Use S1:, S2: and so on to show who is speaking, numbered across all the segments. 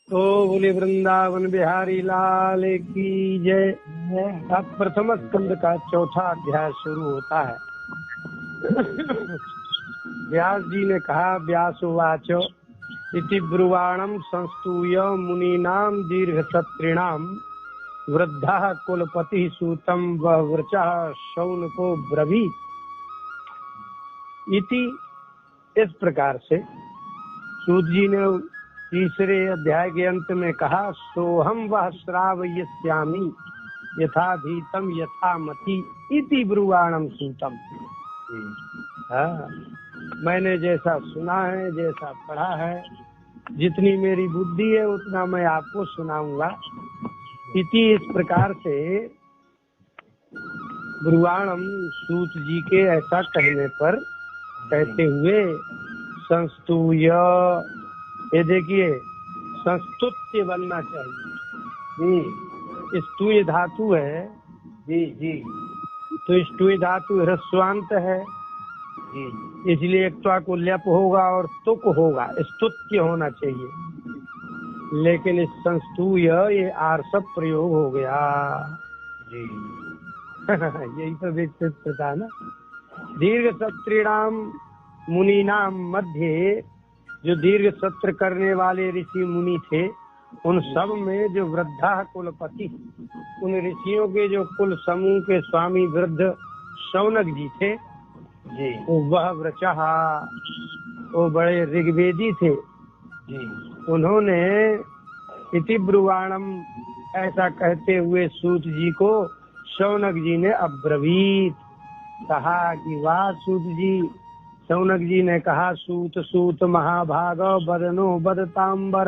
S1: तो बोले वृंदावन बिहारी लाल की जय। अब प्रथम स्कंद का चौथा अध्याय शुरू होता है। व्यास जी ने कहा, व्यासुवाच इति ब्रुवाणं संस्तूय मुनीनां दीर्घसत्रिणां वृद्धः कुलपति सूतं ववृचः शौनको ब्रवीत। इति इस प्रकार से सूत जी ने तीसरे अध्याय के अंत में कहा, सोहम वह श्रावयिष्यामि यथाधीतम यथामति इति ब्रुवाणं सूतम। हाँ, मैंने जैसा सुना है, जैसा पढ़ा है, जितनी मेरी बुद्धि है उतना मैं आपको सुनाऊंगा। इति इस प्रकार से ब्रुवाणम सूत जी के ऐसा कहने पर कहते हुए संस्तूय, ये देखिए संस्तुत्य बनना चाहिए। स्तूय धातु है जी जी, तो स्तूय धातु ह्रस्वांत है जी, इसलिए एक को ल्यप होगा और तुक होगा, स्तुत्य होना चाहिए। लेकिन इस संस्तूय ये आर्षभ प्रयोग हो गया जी। यही तो विचित्रता ना। दीर्घ सत्रिणाम मुनीनाम मध्य, जो दीर्घ सत्र करने वाले ऋषि मुनि थे उन सब में जो वृद्धा कुलपति, उन ऋषियों के जो कुल समूह के स्वामी वृद्ध शौनक जी थे जी, वह वृचहा, वो बड़े ऋग्वेदी थे जी। उन्होंने इति ब्रुवाणम ऐसा कहते हुए सूत जी को शौनक जी ने अब्रवीत कहा कि वाह सूत जी। शौनक जी ने कहा, सूत सूत महाभाग बदनो बदतांबर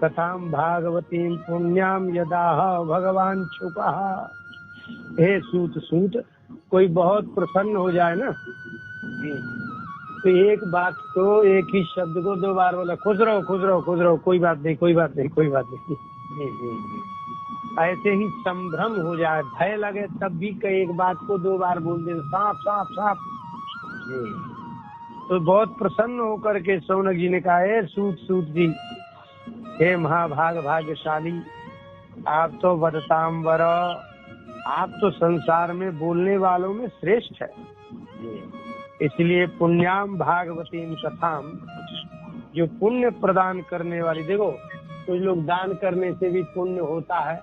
S1: कथाम भागवतीम पुण्याम यदाह भगवान छुपा। हे सूत सूत, कोई बहुत प्रसन्न हो जाए ना तो एक बात को, एक ही शब्द को दो बार बोला, खुश रहो खुश रहो खुश रहो, कोई बात नहीं कोई बात नहीं कोई बात नहीं। ऐसे ही संभ्रम हो जाए, भय लगे, तब भी एक बात को दो बार बोल दे, सांप सांप सांप। तो बहुत प्रसन्न होकर के शौनक जी ने कहा, हे सूत सूत जी, हे महाभाग भाग्यशाली, आप तो वदतांबर, आप तो संसार में बोलने वालों में श्रेष्ठ है। इसलिए पुण्याम भागवतीम कथाम, जो पुण्य प्रदान करने वाली, देखो कुछ लोग दान करने से भी पुण्य होता है,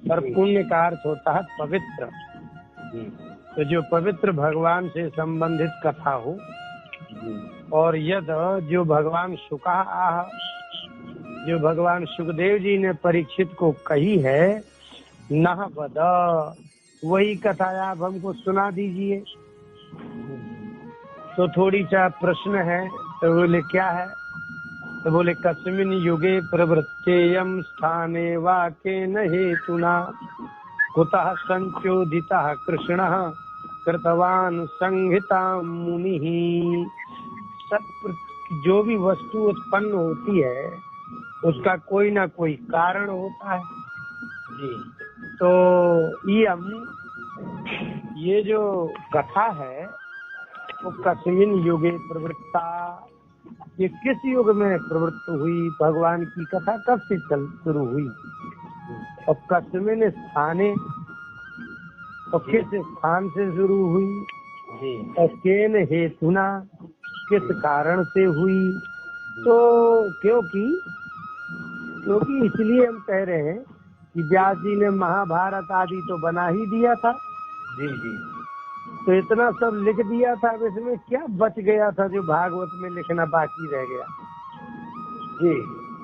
S1: पर पुण्य का अर्थ होता है पवित्र। तो जो पवित्र भगवान से संबंधित कथा हो, और यद जो भगवान शुका, जो भगवान सुखदेव जी ने परीक्षित को कही है, नह बद, वही कथा आप हमको सुना दीजिए। तो थोड़ी सा प्रश्न है, तो बोले क्या है? तो बोले कस्मिन युगे प्रवृत्तेयम स्थाने वाकेन हेतुना कुतः संचोदितः कृष्णः कृतवान संहिता मुनिः। जो भी वस्तु उत्पन्न होती है उसका कोई ना कोई कारण होता है जी। तो ये जो कथा है वो कस्मिन युगे प्रवृत्ता, ये किस युग में प्रवृत्त हुई? भगवान की कथा कब से शुरू हुई? और कस्मिन स्थाने, और किस स्थान से शुरू हुई? और केन हेतुना, किस कारण से हुई? तो क्योंकि इसलिए हम कह रहे हैं कि व्यास जी ने महाभारत आदि तो बना ही दिया था जी जी। तो इतना सब लिख दिया था, अब इसमें क्या बच गया था जो भागवत में लिखना बाकी रह गया जी।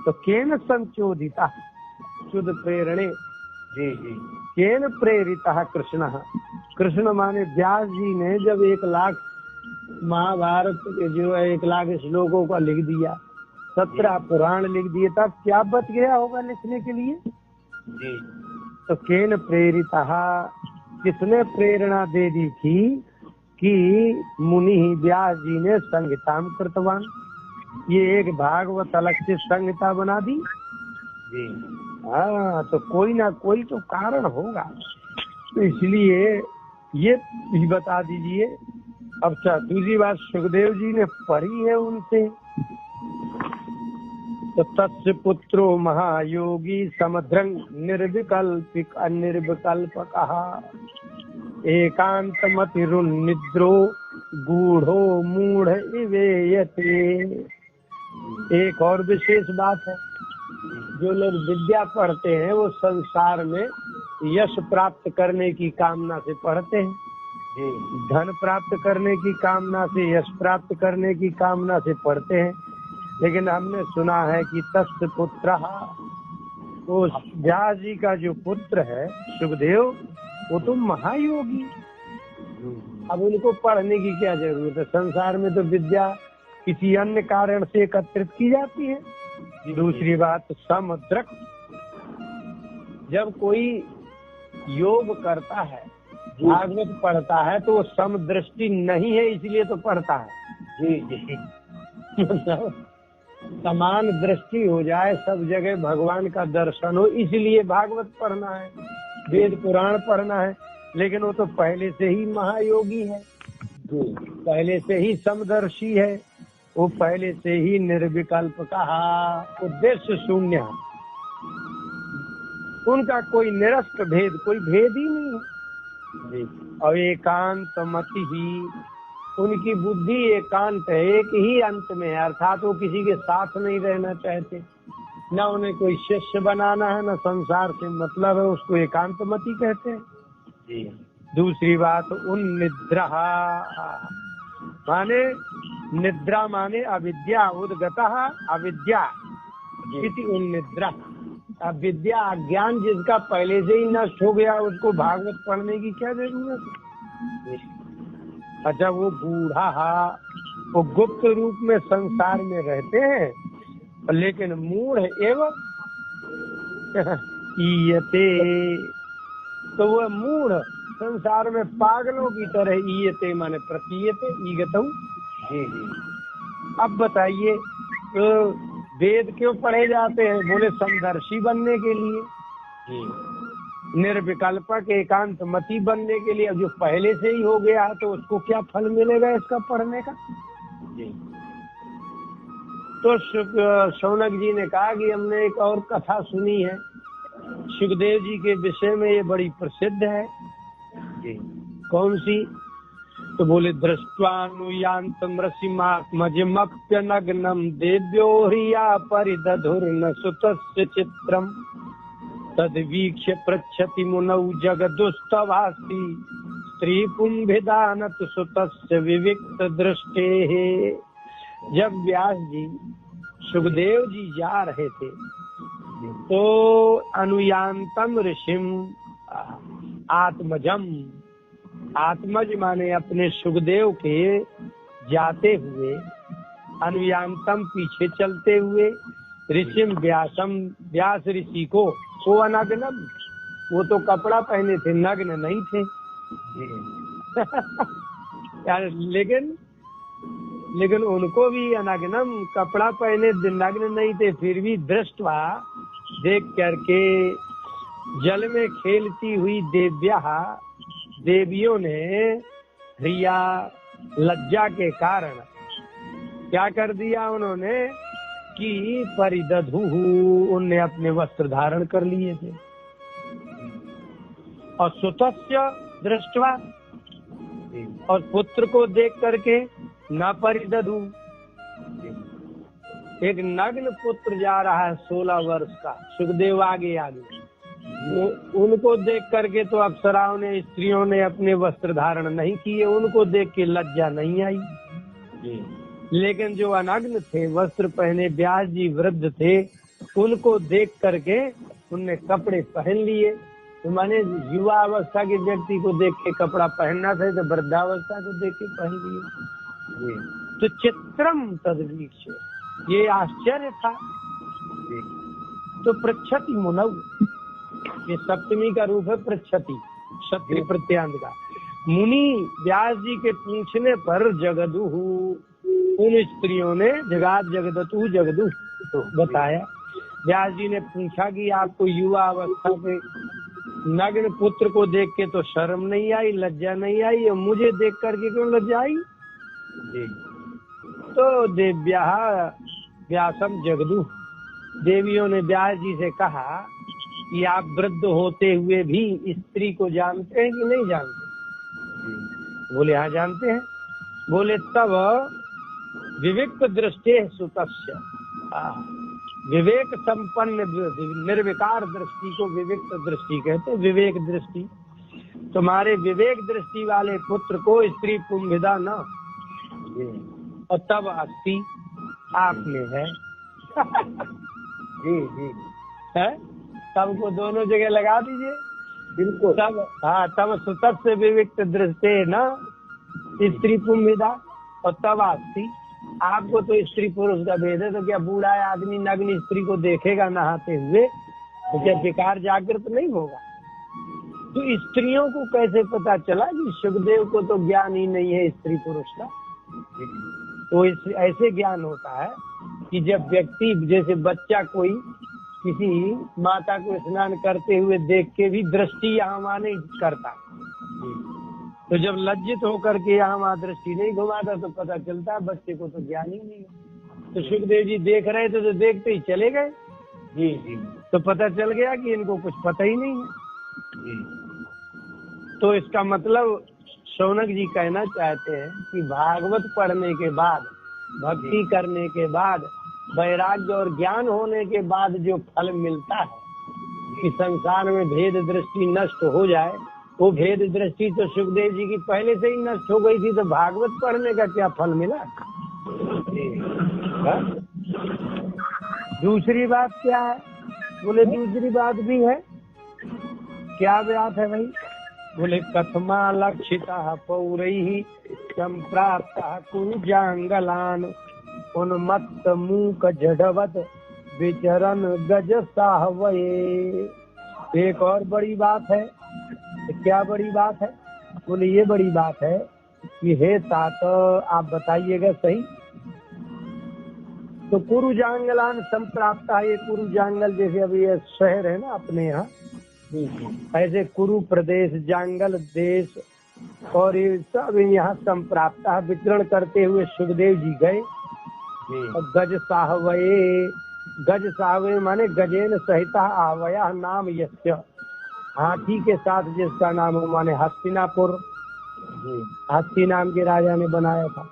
S1: तो केन संचोदिता, शुद्ध प्रेरणे जी जी, केन प्रेरिता कृष्ण, कृष्ण माने व्यास जी ने जब 1,00,000 महाभारत के जो 1,00,000 श्लोकों का लिख दिया, 17 पुराण लिख दिए, तब क्या बच गया होगा लिखने के लिए जी। तो केन प्रेरिता, किसने प्रेरणा दे दी थी कि मुनि व्यास जी ने संहिताम कृतवान, ये एक भागवत अलग से संहिता बना दी जी। हाँ, तो कोई ना कोई तो कारण होगा, तो इसलिए ये भी बता दीजिए। अच्छा, दूसरी बात, सुखदेव जी ने पढ़ी है उनसे तो तस्य पुत्रो महायोगी समध्रंग निर्विकल्पिक अनिर्विकल्पकः एकांतमतिरुन्निद्रो गूढ़ो मूढ़ इवेयते। एक और विशेष बात है, जो लोग विद्या पढ़ते हैं वो संसार में यश प्राप्त करने की कामना से पढ़ते हैं, धन प्राप्त करने की कामना से, यश प्राप्त करने की कामना से पढ़ते हैं। लेकिन हमने सुना है कि तस्य पुत्रः, वो व्यास जी का जो पुत्र है सुखदेव, वो तो महायोगी। अब उनको पढ़ने की क्या जरूरत है? संसार में तो विद्या किसी अन्य कारण से एकत्रित की जाती है। दूसरी बात, समद्रक, जब कोई योग करता है, भागवत पढ़ता है, तो वो समदृष्टि नहीं है इसलिए तो पढ़ता है। जी जी मतलब समान दृष्टि हो जाए, सब जगह भगवान का दर्शन हो, इसलिए भागवत पढ़ना है, वेद पुराण पढ़ना है। लेकिन वो तो पहले से ही महायोगी है, पहले से ही समदर्शी है, वो पहले से ही निर्विकल्प कहा, उद्देश्य शून्य, उनका कोई निरस्त भेद, कोई भेद ही नहीं है। और एकांत मति ही, उनकी बुद्धि एकांत है, एक ही अंत में है, अर्थात वो किसी के साथ नहीं रहना चाहते, न उन्हें कोई शिष्य बनाना है, न संसार से मतलब है, उसको एकांत मति कहते हैं। दूसरी बात, उन्निद्रा माने, निद्रा माने अविद्या, उद्गता अविद्या इति उन्निद्रा। अविद्या अज्ञान जिसका पहले से ही नष्ट हो गया, उसको भागवत पढ़ने की क्या जरूरत है? अच्छा, वो बूढ़ा, वो गुप्त रूप में संसार में रहते हैं, लेकिन मूढ़ एवं ईयते, तो वह मूढ़ संसार में पागलों की तरह, ईयते माने प्रतीयते, ईगतौ। अब बताइए, तो वेद क्यों पढ़े जाते हैं? बोले समदर्शी बनने के लिए, निर्विकल्पक एकांत मति बनने के लिए। जो पहले से ही हो गया है तो उसको क्या फल मिलेगा इसका पढ़ने का? तो शौनक जी ने कहा कि हमने एक और कथा सुनी है सुखदेव जी के विषय में, ये बड़ी प्रसिद्ध है। कौन सी? तो बोले, दृष्ट्वानुयान्तं रसिमात्मजमप्यनग्नं देव्यो ह्रिया परिदधुर्न सुतस्य चित्रम् तद्वीक्ष्य पृच्छति मुनौ जगदुस्तवास्ति स्त्री पुंभिदानत सुतस्य विविक्त दृष्टेः। जब व्यास जी सुखदेव जी जा रहे थे तो अनुयान्तम ऋषिम आत्मजम, आत्मज माने अपने सुखदेव के जाते हुए, अनुयांतम पीछे चलते हुए, ऋषिम व्यासम, व्यास ऋषि को, वो अनग्नम, वो तो कपड़ा पहने थे, नग्न नहीं थे यार, लेकिन उनको भी अनग्नम, कपड़ा पहने नग्न नहीं थे, फिर भी दृष्टवा, देख करके, जल में खेलती हुई देवियों ने ह्रिया, लज्जा के कारण क्या कर दिया उन्होंने कि परिदधु, उनने अपने वस्त्र धारण कर लिए थे। और सुतस्य दृष्टवा, और पुत्र को देख करके न परिदधु। एक नग्न पुत्र जा रहा है 16 वर्ष का, सुखदेव आगे आगे, उनको देख करके तो अप्सराओं ने, स्त्रियों ने अपने वस्त्र धारण नहीं किए, उनको देख के लज्जा नहीं आई। लेकिन जो अनग्न थे, वस्त्र पहने, व्यास जी वृद्ध थे, उनको देख करके उनने कपड़े पहन लिए। तो माने युवा अवस्था के व्यक्ति को देख के कपड़ा पहनना था, तो वृद्धावस्था को देख के पहन लिए। तो चित्रम तद्वीक्ष, ये आश्चर्य था। तो पृच्छति मुनौ, ये सप्तमी का रूप है पृच्छति, क्षत्रिय प्रत्यांत का। मुनि व्यास जी के पूछने पर जगदुहु, उन स्त्रियों ने जगात जगदतु जगदु बताया। व्यास जी ने पूछा कि आपको युवा अवस्था के नग्न पुत्र को देख के तो शर्म नहीं आई, लज्जा नहीं आई, और मुझे देख करके क्यों लज्जा आई? तो देव्या व्यासम जगदु, देवियों ने व्यास जी से कहा कि आप वृद्ध होते हुए भी स्त्री को जानते हैं कि नहीं जानते? बोले हाँ जानते हैं। बोले तब विविक्त दृष्टि सुतस्य, विवेक संपन्न निर्विकार दृष्टि को विविक्त दृष्टि कहते, विवेक दृष्टि। तुम्हारे विवेक दृष्टि वाले पुत्र को स्त्री पुंभिदा न, और तब अस्थि आप में है। जी जी है, तब को दोनों जगह लगा दीजिए। बिल्कुल तब, हाँ तब सुतप से विविक्त दृष्टि न स्त्री पुंभिदा, और तब अस्थि। आपको तो स्त्री पुरुष का भेद है, तो क्या बूढ़ा आदमी नग्न स्त्री को देखेगा नहाते हुए, तो क्या विकार जागृत नहीं होगा? तो स्त्रियों को कैसे पता चला कि सुखदेव को तो ज्ञान ही नहीं है स्त्री पुरुष का? तो ऐसे ज्ञान होता है कि जब व्यक्ति, जैसे बच्चा कोई किसी माता को स्नान करते हुए देख के भी दृष्टि यहाँ वहाँ नहीं करता, तो जब लज्जित होकर के यहाँ वहाँ दृष्टि नहीं घुमाता तो पता चलता है बच्चे को तो ज्ञान ही नहीं है। तो सुखदेव जी देख रहे थे तो देखते ही चले गए। जी जी, तो पता चल गया कि इनको कुछ पता ही नहीं है। तो इसका मतलब शौनक जी कहना चाहते हैं कि भागवत पढ़ने के बाद, भक्ति करने के बाद, वैराग्य और ज्ञान होने के बाद जो फल मिलता है कि संसार में भेद दृष्टि नष्ट हो जाए, वो भेद दृष्टि तो सुखदेव जी की पहले से ही नष्ट हो गई थी, तो भागवत पढ़ने का क्या फल मिला? दूसरी बात क्या है? बोले दूसरी बात भी है। क्या बात है भाई? बोले कथमा लक्षिता पौरैहि संप्राप्त कुंजांगलान उन्मत्त मूक जडवत विचरण गज साहवये। एक और बड़ी बात है। क्या बड़ी बात है? बोले ये बड़ी बात है कि हे तात, आप बताइएगा सही। तो कुरुजांगलान संप्राप्त, ये कुरुजांगल जैसे अभी ये शहर है ना अपने यहाँ, ऐसे कुरु प्रदेश, जांगल देश और ये सब यहाँ संप्राप्त विचरण करते हुए सुखदेव जी गए। और गज साहवये, गज साहवये माने गजेन सहिता आवया नाम यस्य, हाथी के साथ जिसका नाम हो, माने हस्तिनापुर, हस्ती नाम के राजा ने बनाया था।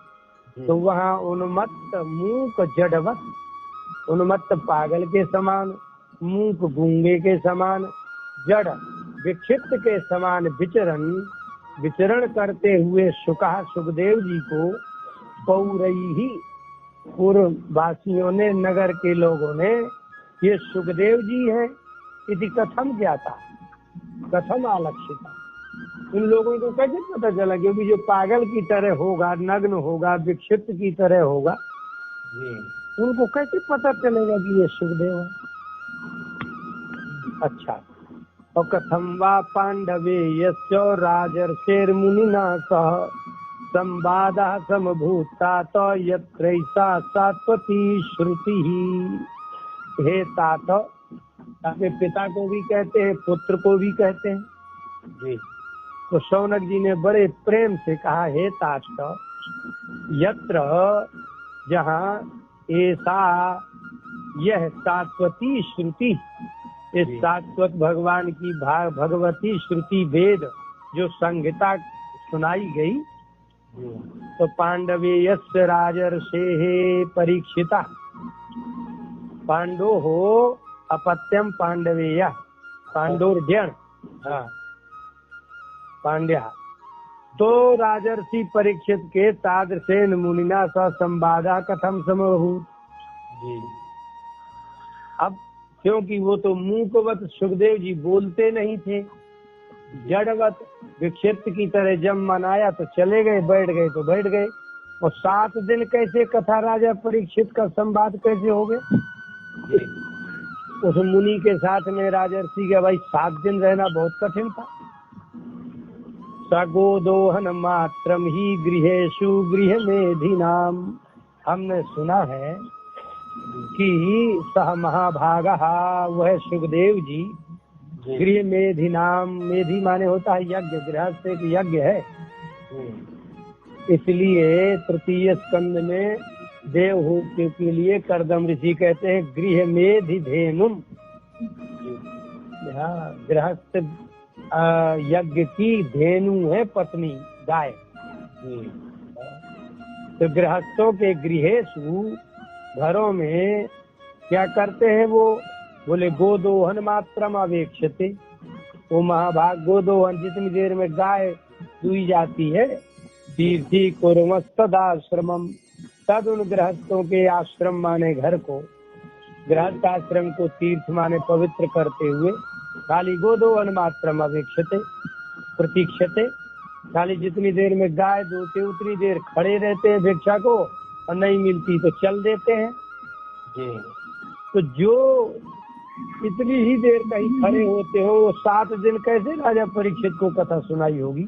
S1: तो वहाँ उन्मत्त मूक जडवत, उन्मत्त पागल के समान, मूक गूंगे के समान, जड़ विक्षिप्त के समान विचरण करते हुए सुखदेव जी को पौरैहि, पूर्ववासियों ने, नगर के लोगों ने, ये सुखदेव जी है इति कथम क्या था, कथम आलक्षिता। इन लोगों को कैसे पता चला? क्योंकि जो पागल की तरह होगा, नग्न होगा, विक्षिप्त की तरह होगा, उनको कैसे पता चलेगा कि ये सुखदेव है? अच्छा, और कथम वा पांडवे यस्य राजर्षेर मुनिना सह संवादः समभूता तो यत्रैसा सात्वती श्रुति ही। हे तात, अपने पिता को भी कहते हैं, पुत्र को भी कहते हैं जी। तो शौनक जी ने बड़े प्रेम से कहा, हे तात, यत्र, जहाँ, ऐसा, यह सात्वती श्रुति, इस सात्वत भगवान की भगवती श्रुति वेद जो संहिता सुनाई गई, तो पांडवेयस्य राजर्षे परीक्षिता, पांडो हो अपत्यम पांडवेय, पांडोर्जन, हाँ पांड्या। तो राजर्षि परीक्षित के तादृशेन मुनिना स संवादा कथम समभूत जी। अब क्योंकि वो तो मूकवत सुखदेव जी बोलते नहीं थे, जड़वत विक्षिप्त की तरह जब मनाया तो चले गए, बैठ गए तो बैठ गए। और 7 दिन कैसे कथा राजा परीक्षित का संवाद कैसे हो गए? उस मुनि के साथ में राजर्षि का भाई 7 दिन रहना बहुत कठिन था। सगोदोहन मात्रम ही गृहेषु गृह मेधिनाम, हमने सुना है कि सह महाभागा, वह सुखदेव जी गृह मेधि नाम, मेधि माने होता है यज्ञ, गृहस्थ एक यज्ञ है। इसलिए तृतीय स्कंद में देव हो के लिए कर्दम ऋषि कहते हैं गृह मेधि धेनुम। हाँ, गृहस्थ यज्ञ की धेनु है पत्नी गाय। तो गृहस्थों के गृहेषु घरों में क्या करते हैं वो? बोले गोदोहन मात्रम अवेक्षते। वो महाभाग गोदोहन, जितनी देर में गाय दुई जाती है, तीर्थी कुर्मस्तदाश्रमम, तद उन गृहस्थों के आश्रम माने घर को, गृहस्थ आश्रम को तीर्थ माने पवित्र करते हुए खाली गोदोहन मात्रम अवेक्षते प्रतीक्षते, खाली जितनी देर में गाय दूते उतनी देर खड़े रहते हैं भिक्षा को, और नहीं मिलती तो चल देते हैं। तो जो इतनी ही देर कहीं खड़े होते हो, वो 7 दिन कैसे राजा परीक्षित को कथा सुनाई होगी?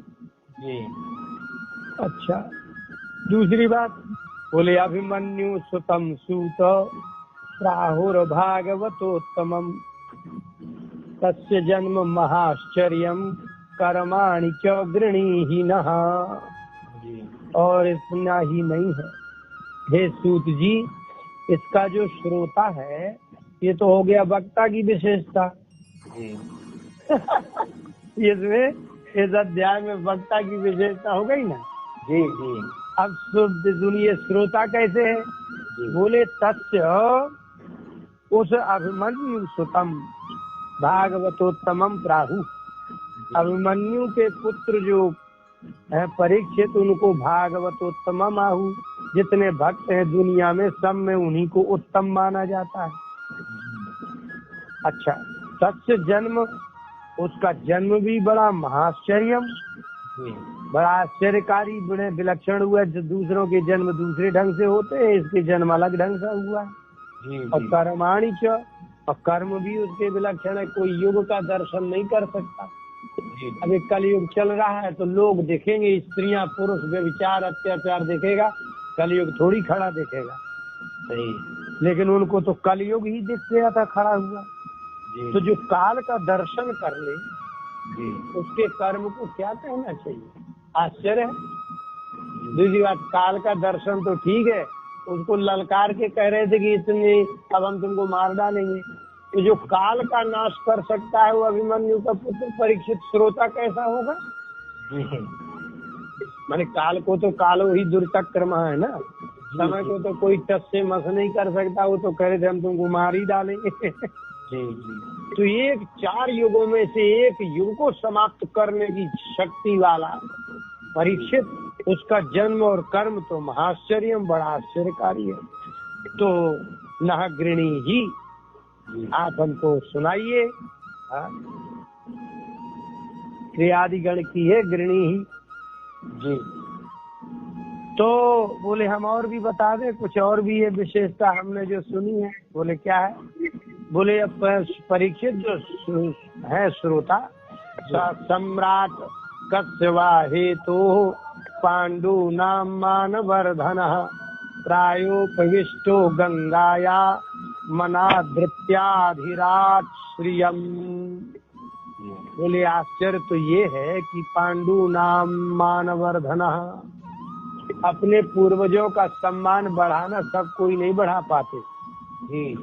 S1: अच्छा, दूसरी बात बोले अभिमन्यु सुतम सूत प्राहुर भागवतोत्तमम तस्य जन्म महाश्चर्यम कर्माणि च गृणीहीनः। और इतना ही नहीं है हे सूत जी, इसका जो श्रोता है ये तो हो गया वक्ता की विशेषता। इसमें इस अध्याय में वक्ता की विशेषता हो गई ना।
S2: जी जी।
S1: अब सुनिए श्रोता कैसे है? बोले तस्य, उस अभिमन्यु सुतम भागवतोत्तमम प्राहु, अभिमन्यु के पुत्र जो है परीक्षित, उनको भागवतोत्तमम आहु। जितने भक्त हैं दुनिया में सब में उन्हीं को उत्तम माना जाता है। अच्छा, सत्य जन्म, उसका जन्म भी बड़ा महाश्चर्यम, बड़ा आश्चर्यकारी, बड़े विलक्षण हुआ। जो दूसरों के जन्म दूसरे ढंग से होते हैं, इसके जन्म अलग ढंग से हुआ है। और कर्माणि च, और कर्म भी उसके विलक्षण है। कोई युग का दर्शन नहीं कर सकता। अभी कलयुग चल रहा है तो लोग देखेंगे, स्त्रियां पुरुष व्यभिचार अत्याचार देखेगा, कलयुग थोड़ी खड़ा देखेगा।
S2: सही।
S1: लेकिन उनको तो कलयुग ही दिख गया था खड़ा हुआ। तो जो काल का दर्शन कर ले उसके कर्म को क्या कहना चाहिए? आश्चर्य है। दूसरी बात, काल का दर्शन तो ठीक है, उसको ललकार के कह रहे थे कि इतने अब हम तुमको मार डालेंगे। तो जो काल का नाश कर सकता है वो अभिमन्यु का पुत्र परीक्षित श्रोता कैसा होगा? माने काल को तो कालो ही दुर्चक्रमा है ना, समय को तो कोई टस से मस नहीं कर सकता। वो तो कह रहे थे हम तुमको मार ही डालेंगे। तो एक 4 युगों में से एक युग को समाप्त करने की शक्ति वाला परीक्षित, उसका जन्म और कर्म तो महाश्चर्य, बड़ा आश्चर्यकारी है। तो नह गृणी ही, आप हमको सुनाइए। क्रियादिगण की है गृणी ही जी। तो बोले हम और भी बता दें, कुछ और भी है विशेषता हमने जो सुनी है। बोले क्या है? बोले अब परीक्षित जो है श्रोता, सम्राट कस्यवा हेतु पांडु नाम मानवर्धन प्रायोपविष्टो गंगाया मनाधृत्याधिराट श्रियम। बोले आश्चर्य तो ये है कि पांडु नाम मानवर्धन, अपने पूर्वजों का सम्मान बढ़ाना सब कोई नहीं बढ़ा पाते। जी।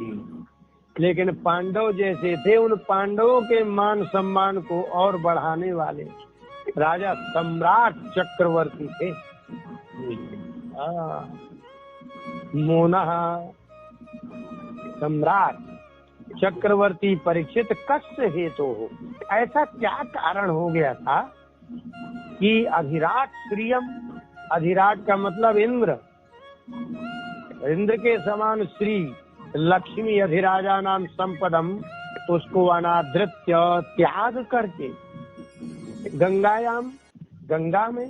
S1: लेकिन पांडव जैसे थे, उन पांडवों के मान सम्मान को और बढ़ाने वाले राजा सम्राट चक्रवर्ती थे। मोना सम्राट चक्रवर्ती परीक्षित कस्य हेतु हो, ऐसा क्या कारण हो गया था कि अधिराट श्रियम, अधिराट का मतलब इंद्र, इंद्र के समान श्री लक्ष्मी अधिराजा नाम संपदम, उसको अनादृत्य त्याग करके गंगायाम, गंगा में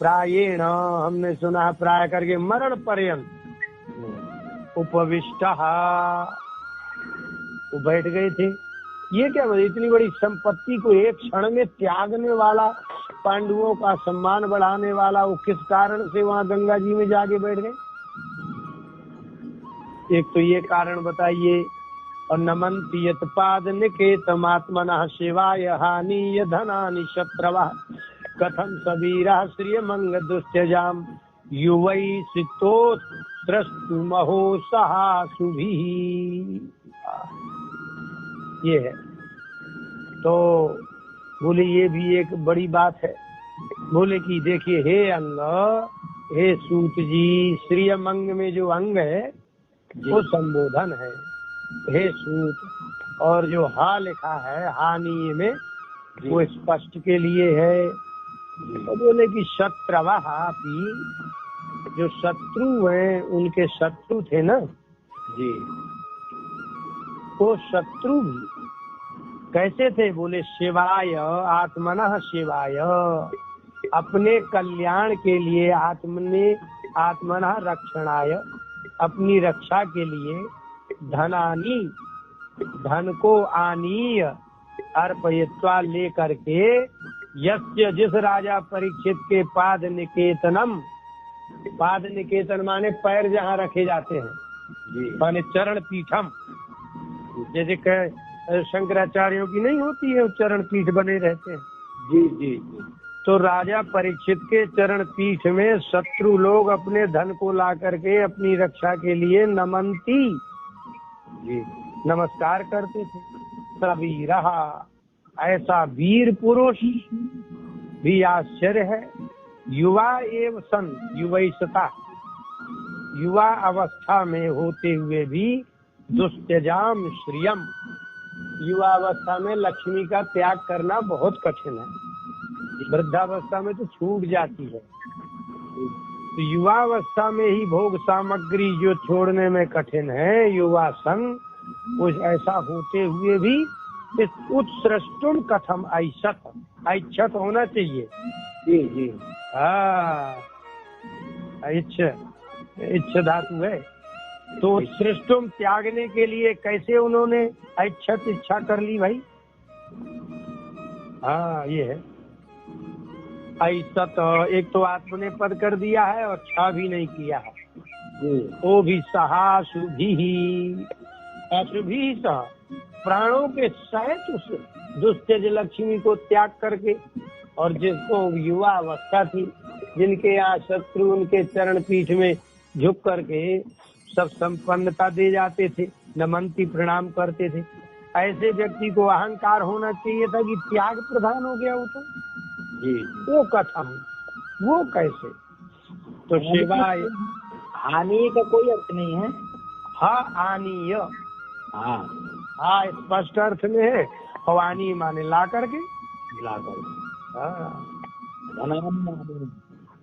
S1: प्रायेण, हमने सुना प्राय करके मरण पर्यंत उपविष्ट, वो बैठ गए थे। ये क्या मतलब इतनी बड़ी संपत्ति को एक क्षण में त्यागने वाला, पांडवों का सम्मान बढ़ाने वाला, वो किस कारण से वहाँ गंगा जी में जाके बैठ गए? एक तो ये कारण बताइए। और नमन्ति यत्पाद निकेतमात्मनः शिवाय हानि धनानि शत्रवः कथम सबीरा श्रियमंग दुष्टजाम युवै सितो सृष्टुमहो सहासुभिः। ये है। तो बोले ये भी एक बड़ी बात है। बोले कि देखिए हे अंग, हे सूत जी, श्रियम अंग में जो अंग है वो संबोधन है, हे सूत। और जो हा लिखा है हानि में वो स्पष्ट के लिए है। तो बोले कि शत्रवः अपि, जो शत्रु हैं उनके शत्रु थे ना
S2: जी,
S1: वो शत्रु भी कैसे थे? बोले शिवाय आत्मनः शिवाय, अपने कल्याण के लिए, आत्मनः रक्षणाय, अपनी रक्षा के लिए, धनानी, धन को आनीय, अर्पयित्वा ले करके, यस्य, जिस राजा परीक्षित के पाद निकेतनम, पाद निकेतन माने पैर जहाँ रखे जाते हैं, माने चरण पीठम, जैसे शंकराचार्यों की नहीं होती है, चरण पीठ बने रहते हैं।
S2: जी जी।
S1: तो राजा परीक्षित के चरण पीठ में शत्रु लोग अपने धन को ला करके अपनी रक्षा के लिए नमंती,
S2: जी,
S1: नमस्कार करते थे। सभी रहा ऐसा वीर पुरुष भी आश्चर्य है। युवा एव सन, युवैसता, युवा अवस्था में होते हुए भी दुस्त्यजाम श्रियम, युवा अवस्था में लक्ष्मी का त्याग करना बहुत कठिन है, वृद्धावस्था में तो छूट जाती है। तो युवा अवस्था में ही भोग सामग्री जो छोड़ने में कठिन है, युवा संग, कुछ ऐसा होते हुए भी इस उत्सृष्टुम कथम ऐच्छत, ऐच्छत होना चाहिए।
S2: जी जी।
S1: इच्छ धातु है। तो उत्सृष्टुम त्यागने के लिए कैसे उन्होंने ऐच्छत, इच्छा कर ली भाई? हाँ ये है ऐसत। एक तो आपने पद कर दिया है और छा भी नहीं किया है। वो भी सहासुभी, अशुभी सह, प्राणों के सहित उस दुस्त्यज लक्ष्मी को त्याग करके, और जिसको युवा अवस्था थी, जिनके यहाँ शत्रु उनके चरण पीठ में झुक करके सब संपन्नता दे जाते थे, नमंती प्रणाम करते थे, ऐसे व्यक्ति को अहंकार होना चाहिए था कि त्याग प्रधान हो गया वो तो
S2: जी।
S1: वो कथम, वो कैसे? तो शिवाय,
S2: हानि का कोई अर्थ नहीं है।
S1: हाँ आनीय,
S2: हाँ
S1: हाँ स्पष्ट अर्थ में है, और आनी माने ला करके, हाँ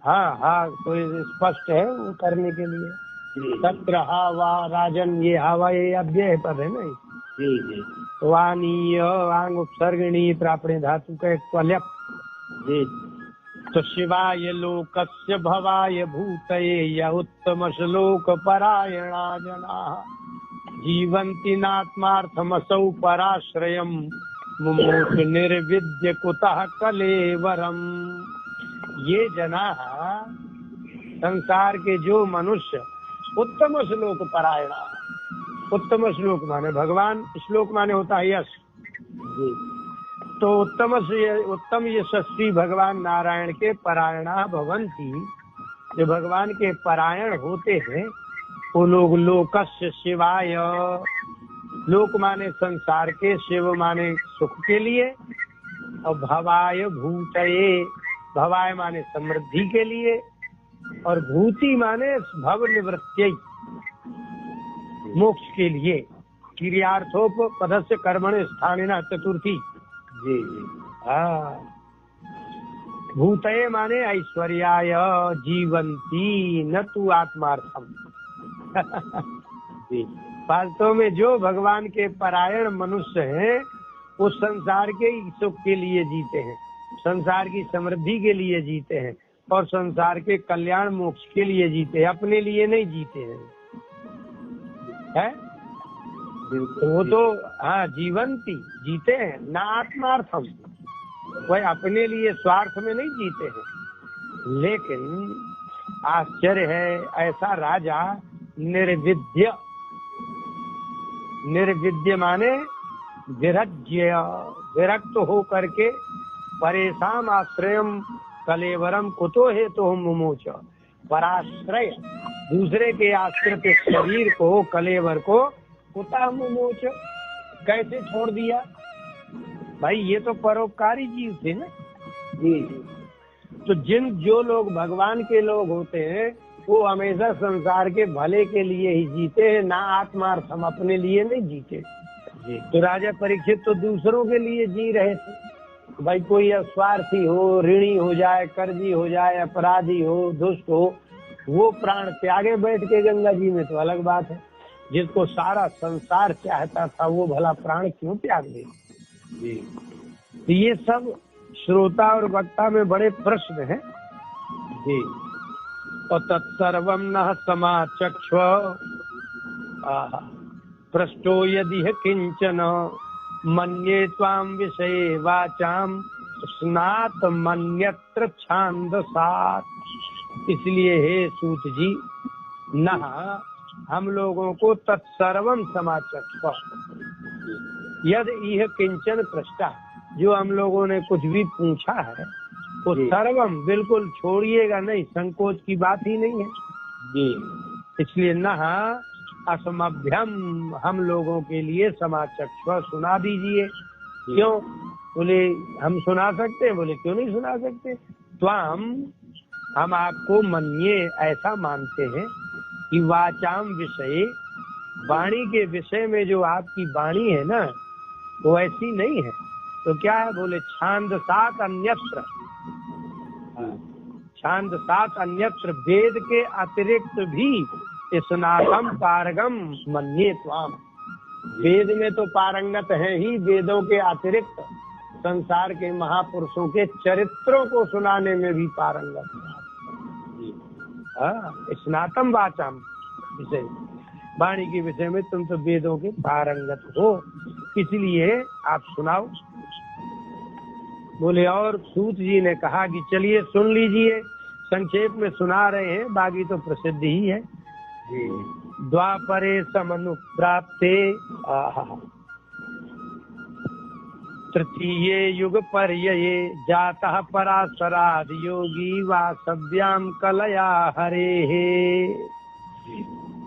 S1: हाँ हाँ, तो स्पष्ट है वो करने के लिए। तत्र हवा राजन, ये हवा ये अव्यय पद है ना।
S2: जी जी।
S1: वाणीय आंग उपसर्गणी प्रापणे धातु का एक त्वल्यप।
S2: जी।
S1: तो शिवाय लोकस्य भवाय भूतये य उत्तम श्लोक परायणा जना जीवन्ति नात्मार्थमसौ पराश्रयम् मुमुक्षु निर्विद्य कुतः कलेवरम। ये जना, संसार के जो मनुष्य उत्तम श्लोक परायणा, उत्तम श्लोक माने भगवान, श्लोक माने होता है यश। तो उत्तम यशस्वी भगवान नारायण के परायणा भवन्ति, जो भगवान के परायण होते हैं वो लोग लोकस्य शिवाय, लोक माने संसार के, शिव माने सुख के लिए, और भवाय भूतये, भवाय माने समृद्धि के लिए, और भूति माने भव निवृत्ति, मोक्ष के लिए। क्रियार्थोप पदस्य कर्मण स्थानिना चतुर्थी।
S2: जी जी।
S1: हाँ, भूतये माने ऐश्वर्याय जीवंती न तु आत्मार्थम। वास्तव में जो भगवान के परायण मनुष्य हैं वो संसार के सुख के लिए जीते हैं, संसार की समृद्धि के लिए जीते हैं, और संसार के कल्याण मोक्ष के लिए जीते हैं, अपने लिए नहीं जीते हैं, है? वो तो हाँ जीवंती, जीते हैं, ना आत्मार्थम, वह अपने लिए स्वार्थ में नहीं जीते हैं। लेकिन आश्चर्य है, ऐसा राजा निर्विद्य, निर्विद्य माने विरज्य, विरक्त हो करके, परेशान आश्रयम कलेवरम कुतो हेतु मुमुच, पराश्रय, दूसरे के आश्रित शरीर को, कलेवर को कुतः मुमोच, कैसे छोड़ दिया? भाई ये तो परोपकारी जीव थे ना।
S2: जी
S1: तो जो लोग भगवान के लोग होते हैं वो हमेशा संसार के भले के लिए ही जीते हैं, ना आत्मार्थ, हम अपने लिए नहीं जीते।
S2: जी
S1: तो राजा परीक्षित तो दूसरों के लिए जी रहे थे। भाई कोई स्वार्थी हो, ऋणी हो जाए, कर्जी हो जाए, अपराधी हो, दुष्ट हो, वो प्राण त्यागे बैठ के गंगा जी में तो अलग बात है। जिसको सारा संसार चाहता था वो भला प्राण क्यों त्याग दे?
S2: जी
S1: तो ये सब श्रोता और वक्ता में बड़े प्रश्न हैं।
S2: जी
S1: और तत्सर्वम न समाचक्ष पृष्ठो यदि किंचन मन्ये त्वाम विषये वाचाम स्नात मन्यत्र छांदसात्। इसलिए हे सूत जी, न हम लोगों को तत्सर्वम समाचक्ष, यदि यह किंचन पृष्ठा, जो हम लोगों ने कुछ भी पूछा है वो सर्वम बिल्कुल छोड़िएगा नहीं, संकोच की बात ही नहीं है
S2: जी।
S1: इसलिए न असमभ्यम, हम लोगों के लिए समाचक्ष सुना दीजिए। क्यों? बोले हम सुना सकते हैं। बोले क्यों नहीं सुना सकते? तो हम आपको मन्ये, ऐसा मानते हैं कि वाचाम विषय, वाणी के विषय में जो आपकी वाणी है ना वो ऐसी नहीं है। तो क्या है? बोले छांदसात् अन्यत्र, छांदसात् अन्यत्र, वेद के अतिरिक्त भी स्नातम पारगम मन्ये त्वाम, वेद में तो पारंगत है ही, वेदों के अतिरिक्त संसार के महापुरुषों के चरित्रों को सुनाने में भी पारंगत है। स्नातम वाचाम विषय, वाणी के विषय में तुम तो वेदों के पारंगत हो, इसलिए आप सुनाओ। बोले और सूत जी ने कहा कि चलिए सुन लीजिए, संक्षेप में सुना रहे हैं, बाकी तो प्रसिद्ध ही है। द्वापरे समनुप्राप्ते तृतीये युग पर्यये जातः पराशराद योगी वासव्याम कलया हरे।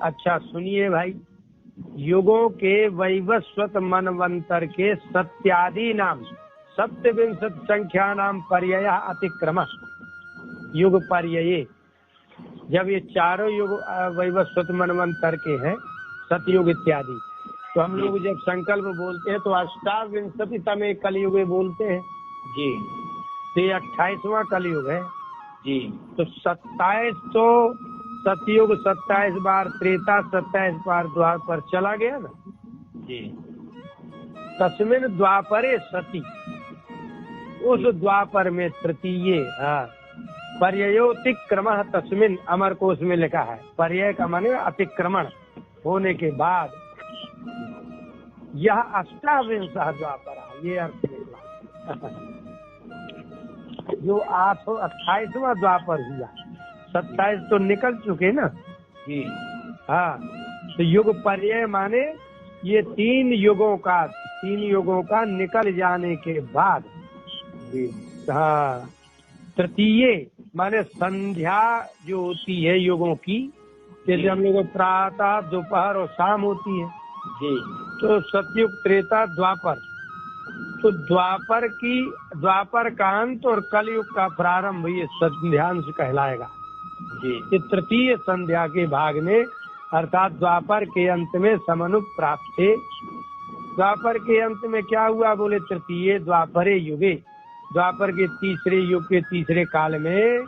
S1: अच्छा सुनिए भाई, युगों के वैवस्वत मनवंतर के सत्यादि नाम, सप्तविंशत संख्या नाम पर्यय अतिक्रम, युग पर्यये, जब ये चारों युग वैवस्वत मनवंतर के हैं, सतयुग इत्यादि, तो हम लोग जब संकल्प बोलते हैं तो अष्टाविंशति तमे कलयुग बोलते हैं
S2: जी।
S1: तो ये 28वां कलयुग है
S2: जी।
S1: तो 27 तो सतयुग, 27 बार त्रेता, 27 बार द्वापर चला गया ना
S2: जी।
S1: तस्मिन द्वापरे सती, उस द्वापर में तृतीय पर्ययोतिक्रम तस्मिन, अमर कोश में लिखा है। पर्यय का माने अतिक्रमण होने के बाद यह अष्टाविंश द्वापर, ये अर्थ निकला। जो 28वां द्वापर हुआ, 27 तो निकल चुके ना
S2: जी।
S1: हाँ, तो युग पर्यय माने ये 3 युगों का निकल जाने के बाद। हाँ, तृतीय माने संध्या जो होती है युगों की, जैसे हम लोग प्रातः, दोपहर और शाम होती है
S2: जी।
S1: तो सतयुग, त्रेता, द्वापर, तो द्वापर का अंत और कलयुग का प्रारंभ ये संध्यांश कहलाएगा
S2: जी।
S1: ये तृतीय संध्या के भाग में, अर्थात द्वापर के अंत में समनुप्राप्त थे। द्वापर के अंत में क्या हुआ? बोले तृतीय द्वापरे युगे, द्वापर के तीसरे युग के तीसरे काल में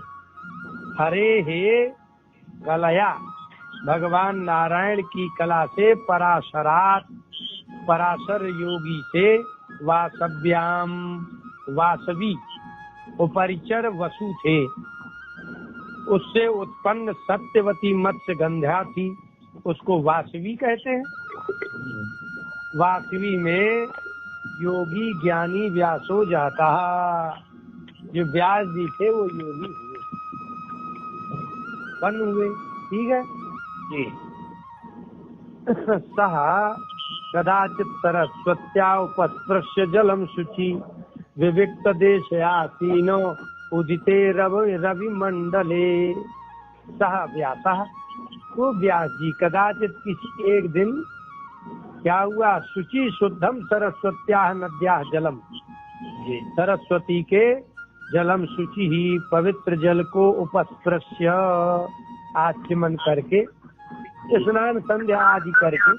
S1: हरे हे कलया, भगवान नारायण की कला से, पराशरात, पराशर योगी से, वासव्याम, वासवी उपरिचर वसु थे, उससे उत्पन्न सत्यवती मत्स्य गंध्या थी, उसको वासवी कहते हैं। वासवी में योगी ज्ञानी व्यासो जाता, जो व्यास जी थे वो योगी हुए, बन हुए। ठीक है
S2: जी।
S1: सह कदाचित सरस्वत्या उपस्पृश्य जलम शुचि विविक्त देशयासीनो उदिते रवि मंडले। सह व्यासः, तो व्यास जी कदाचित किसी एक दिन क्या हुआ, शुचि शुद्धम सरस्वत्या नद्या जलम,
S2: जी
S1: सरस्वती के जलम शुचि ही पवित्र जल को उपस्पृश्य आचमन करके स्नान संध्या आदि करके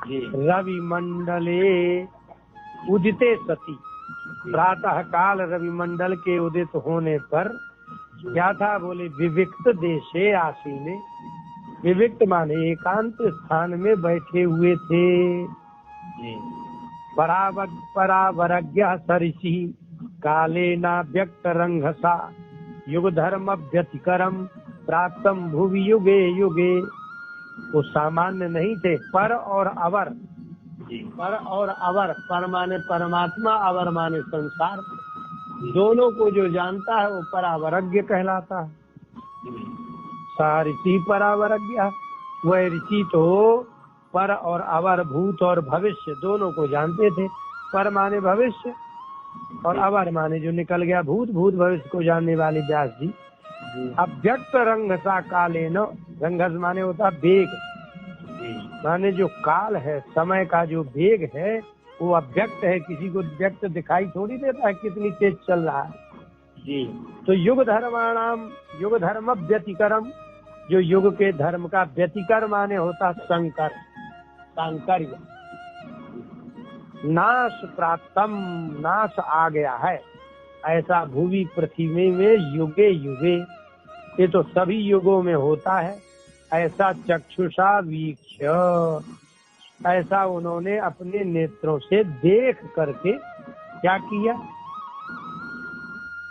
S2: जी
S1: रवि मंडले उदिते सती, प्रातः काल रवि मंडल के उदित होने पर क्या था, बोले विविक्त देशे आसीने, विविक्त माने एकांत स्थान में बैठे हुए थे।
S2: जी
S1: परावरज्ञ सरिषि कालेना व्यक्त रंघसा युग धर्म व्यतिकरम प्राप्तम भुवि युगे युगे। वो सामान्य नहीं थे, पर और अवर,
S2: जी
S1: पर और अवर, पर माने परमात्मा, अवर माने संसार, दोनों को जो जानता है वो परावरज्ञ कहलाता है। सा ऋषि परावरज्ञ, वह ऋषि तो पर और अवर, भूत और भविष्य दोनों को जानते थे। पर माने भविष्य और अवर माने जो निकल गया भूत, भूत भविष्य को जानने वाले व्यास जी। अव्यक्त रंगसा काले न, रंगस माने होता वेग, माने जो काल है, समय का जो वेग है वो अव्यक्त है, किसी को व्यक्त दिखाई थोड़ी देता है कितनी तेज चल रहा है।
S2: जी
S1: तो युग धर्माणाम, युग धर्म व्यतिकरम, जो युग के धर्म का व्यतिकर माने होता संकर, सांकर्य, नाश प्राप्तम, नाश आ गया है, ऐसा भूमि पृथ्वी में युगे युगे, ये तो सभी युगों में होता है, ऐसा चक्षुषा वीक्ष, ऐसा उन्होंने अपने नेत्रों से देख करके क्या किया।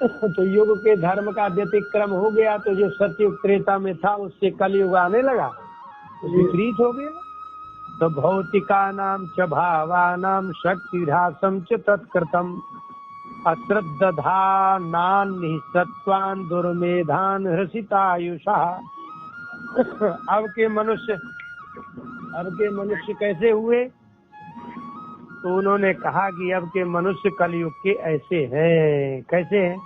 S1: तो युग के धर्म का व्यतिक्रम हो गया, तो जो सत्युग त्रेता में था उससे कलयुग आने लगा, विपरीत हो गया। तो भौतिका नाम च भावानाम शक्तिरासम च तत्कृतम अश्रद्धानान निःसत्वान दुर्मेधान हृषितायुषा। अब के मनुष्य कैसे हुए, तो उन्होंने कहा कि अब के मनुष्य कलयुग के ऐसे हैं। कैसे हैं,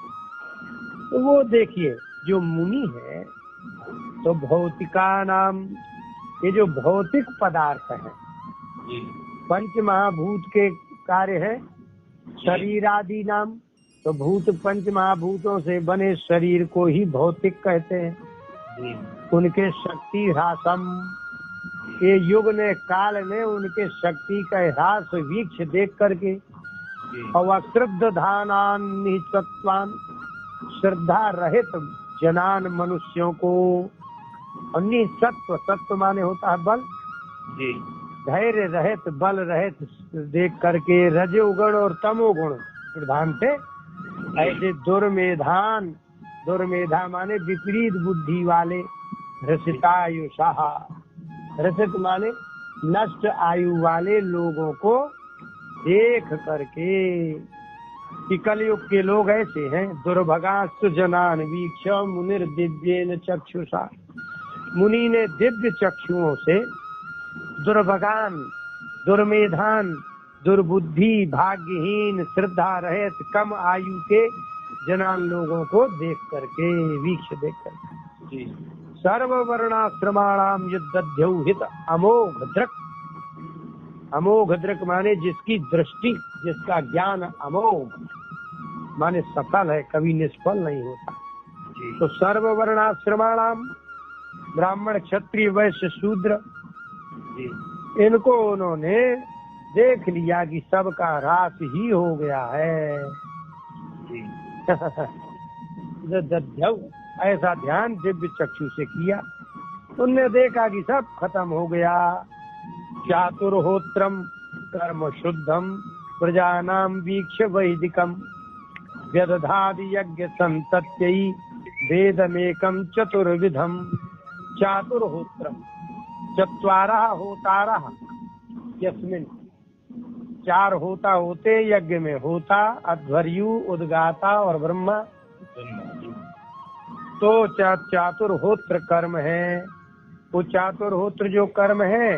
S1: तो वो देखिए जो मुनि है, तो भौतिका नाम, ये जो भौतिक पदार्थ है, पंच महाभूत के कार्य है, शरीर आदि नाम, तो भूत पंच महाभूतों से बने शरीर को ही भौतिक कहते हैं। उनके शक्ति ह्रासम, ये युग ने, काल ने उनके शक्ति का ह्रास वीक्ष देख करके, और अश्रद्धानान निःसत्वान, श्रद्धा रहित जनान मनुष्यों को, और निःसत्व, सत्व माने होता है बल, धैर्य रहित बल रहित देख करके रजोगुण और तमोगुण प्रधान थे, ऐसे दुर्मेधान, दुर्मेधा माने विपरीत बुद्धि वाले, हृषितायुषा, हृषित माने नष्ट आयु वाले लोगों को देख करके कि कलयुग के लोग ऐसे हैं। दुर्भगास्तु जनान वीक्ष मुनिर दिव्येन चक्षुषा, मुनि ने दिव्य चक्षुओं से दुर्भगान, दुर्मेधान, दुर्बुद्धि, भाग्यहीन, श्रद्धा रहित, कम आयु के जनान लोगों को देख करके, वीक्ष देख करके, सर्व वर्णाश्रमाणाम युद्धध्यौ हित अमोघ दृक्, अमोघ दृक् माने जिसकी दृष्टि, जिसका ज्ञान अमोघ माने सफल है, कभी निष्फल नहीं होता। तो सर्व वर्णाश्रमाणाम, ब्राह्मण क्षत्रिय वैश्य शूद्र, इनको उन्होंने देख लिया कि सबका ह्रास ही हो गया है। दध्यौ, ऐसा ध्यान दिव्य चक्षु से किया, उनने देखा कि सब खत्म हो गया। चातुर्होत्रम कर्म शुद्धम प्रजानाम वीक्ष वैदिकम व्यदधादि यज्ञ संतत्यै वेदमेकम चतुर्विधम। चातुर्होत्रम, चत्वारः होतारः यस्मिन्, चार होता होते यज्ञ में, होता अध्वर्यु, उद्गाता और ब्रह्मा। तो चातुर्होत्र कर्म है, वो चातुर्होत्र जो कर्म है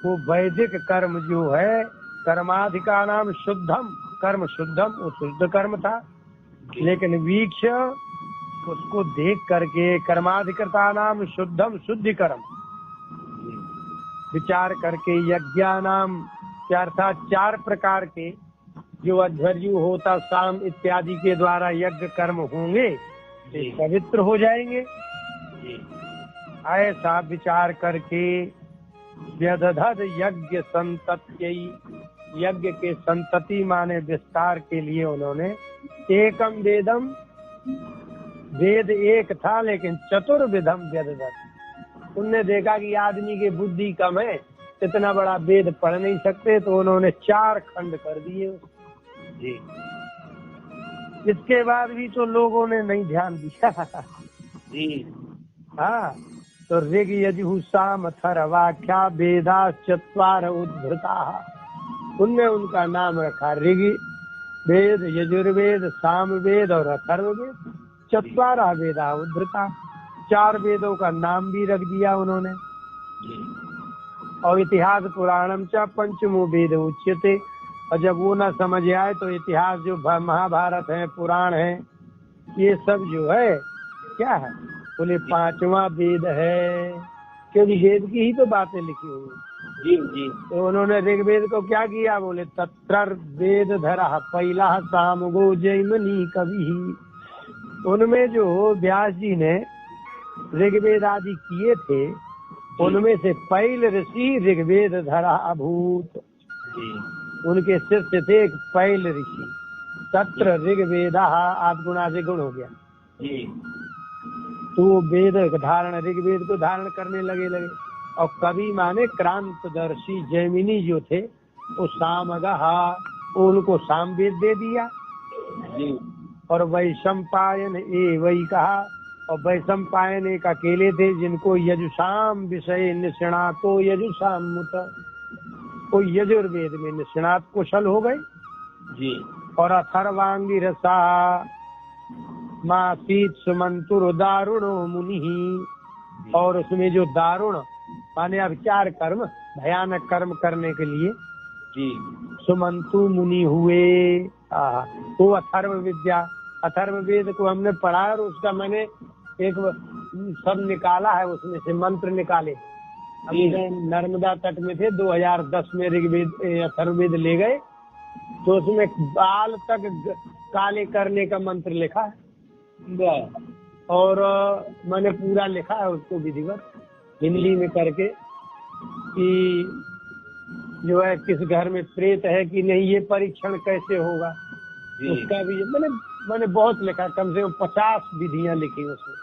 S1: वो वैदिक कर्म जो है, कर्माधिका नाम शुद्धम, कर्म शुद्धम, वो शुद्ध कर्म था, लेकिन वीक्ष उसको देख करके कर्माधिकता नाम शुद्धम, शुद्धि कर्म, विचार करके यज्ञानाम अर्थात 4 प्रकार के जो अध्वर्यु होता साम इत्यादि के द्वारा यज्ञ कर्म होंगे वे पवित्र हो जाएंगे।
S2: जी
S1: ऐसा विचार करके व्यदधद यज्ञ संतत्यै, यज्ञ के संतति माने विस्तार के लिए उन्होंने एकम वेदम, वेद एक था लेकिन चतुर्विधम व्यदधद। उनने देखा कि आदमी की बुद्धि कम है, इतना बड़ा वेद पढ़ नहीं सकते, तो उन्होंने 4 खंड कर दिए।
S2: जी
S1: इसके बाद भी तो लोगों ने नहीं ध्यान दिया।
S2: जी
S1: हाँ, तो ऋग यजु साम अथर्वाख्या वेदा 4 उद्धृता। उनने उनका नाम रखा ऋग वेद, यजुर्वेद, सामवेद और अथर्ववेद। 4 वेदा उद्धृता, 4 वेदों का नाम भी रख दिया उन्होंने। और इतिहास पुराणम च पंचमो वेद उच्यते। और जब वो न समझ आए तो इतिहास जो महाभारत है, पुराण है, ये सब जो है क्या है, बोले 5वां वेद है, क्योंकि वेद की ही तो बातें लिखी हुई।
S2: जी जी
S1: तो उन्होंने ऋग्वेद को क्या किया, बोले तत्र वेद धरा पहला सामगो जैमिनी कवि। उनमें जो व्यास जी ने ऋग्वेद आदि किए थे, उनमें से पैल ऋषि ऋग्वेद धरा अभूत। उनके शिष्य थे एक पैल ऋषि। तत्र ऋग्वेदा, आप गुणा से गुण हो गया। तो वो वेद धारण, ऋग्वेद को धारण करने लगे। और कवि माने क्रांतदर्शी जैमिनी जो थे, वो सामगहा, उनको सामवेद दे दिया। और वैशंपायन वही कहा। और वैशंपायन एक अकेले थे जिनको यजुषाम विषय निष्णातो यजुषाम मुत, वो यजुर्वेद में निष्णात कुशल हो गए।
S2: जी
S1: और अथर्वांगी रसा मासीत सुमंतुर दारुणो मुनि। और उसमें जो दारुण माने अब 4 कर्म, भयानक कर्म करने के लिए
S2: जी
S1: सुमंतु मुनि हुए। वो अथर्व विद्या, अथर्ववेद को हमने पढ़ा और उसका मैंने एक सब निकाला है, उसमें से मंत्र निकाले। अभी नर्मदा तट में थे, 2010 में ऋग्वेद अथर्ववेद ले गए, तो उसमें बाल तक काले करने का मंत्र लिखा है। और मैंने पूरा लिखा है उसको विधिवत हिंदी में करके, कि जो है किस घर में प्रेत है कि नहीं, ये परीक्षण कैसे होगा, उसका भी मैंने बहुत लिखा, कम से कम 50 विधियां लिखी उसमें।